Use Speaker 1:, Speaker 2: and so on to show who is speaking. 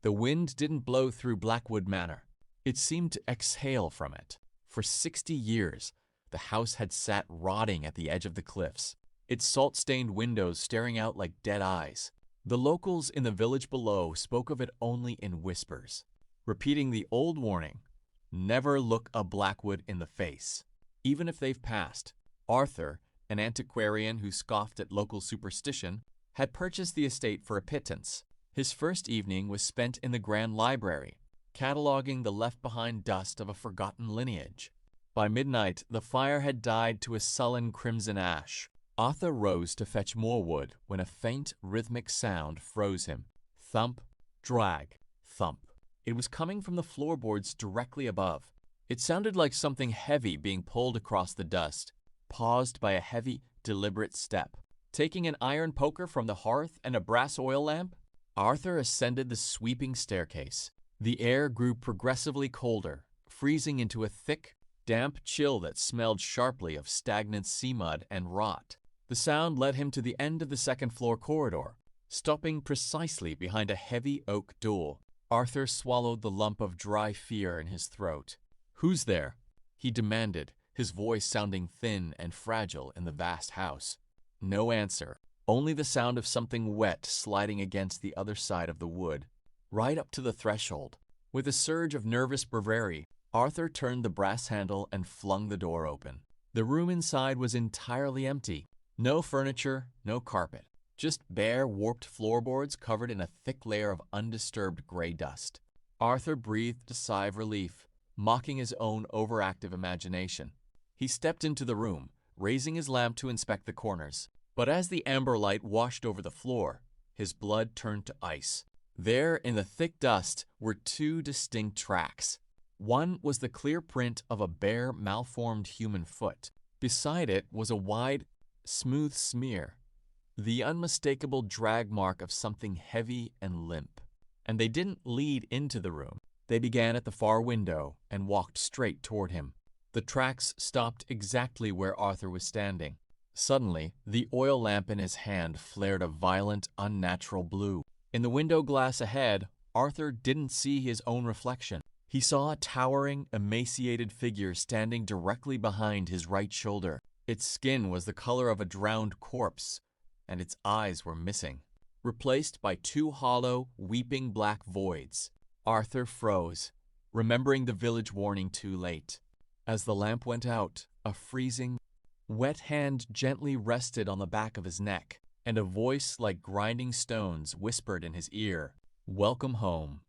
Speaker 1: The wind didn't blow through Blackwood Manor. It seemed to exhale from it. For 60 years, the house had sat rotting at the edge of the cliffs, its salt-stained windows staring out like dead eyes. The locals in the village below spoke of it only in whispers, repeating the old warning, never look a Blackwood in the face, even if they've passed. Arthur, an antiquarian who scoffed at local superstition, had purchased the estate for a pittance. His first evening was spent in the grand library, cataloging the left-behind dust of a forgotten lineage. By midnight, the fire had died to a sullen crimson ash. Arthur rose to fetch more wood when a faint, rhythmic sound froze him. Thump, drag, thump. It was coming from the floorboards directly above. It sounded like something heavy being pulled across the dust, paused by a heavy, deliberate step. Taking an iron poker from the hearth and a brass oil lamp, Arthur ascended the sweeping staircase. The air grew progressively colder, freezing into a thick, damp chill that smelled sharply of stagnant sea mud and rot. The sound led him to the end of the second-floor corridor, stopping precisely behind a heavy oak door. Arthur swallowed the lump of dry fear in his throat. "Who's there?" he demanded, his voice sounding thin and fragile in the vast house. No answer, only the sound of something wet sliding against the other side of the wood. Right up to the threshold, with a surge of nervous bravery, Arthur turned the brass handle and flung the door open. The room inside was entirely empty. No furniture, no carpet, just bare, warped floorboards covered in a thick layer of undisturbed gray dust. Arthur breathed a sigh of relief, mocking his own overactive imagination. He stepped into the room, raising his lamp to inspect the corners. But as the amber light washed over the floor, his blood turned to ice. There, in the thick dust, were two distinct tracks. One was the clear print of a bare, malformed human foot. Beside it was a wide, smooth smear, the unmistakable drag mark of something heavy and limp. And they didn't lead into the room. They began at the far window and walked straight toward him. The tracks stopped exactly where Arthur was standing. Suddenly, the oil lamp in his hand flared a violent, unnatural blue. In the window glass ahead, Arthur didn't see his own reflection. He saw a towering, emaciated figure standing directly behind his right shoulder. Its skin was the color of a drowned corpse, and its eyes were missing, replaced by two hollow, weeping black voids. Arthur froze, remembering the village warning too late. As the lamp went out, a freezing, wet hand gently rested on the back of his neck, and a voice like grinding stones whispered in his ear, "Welcome home."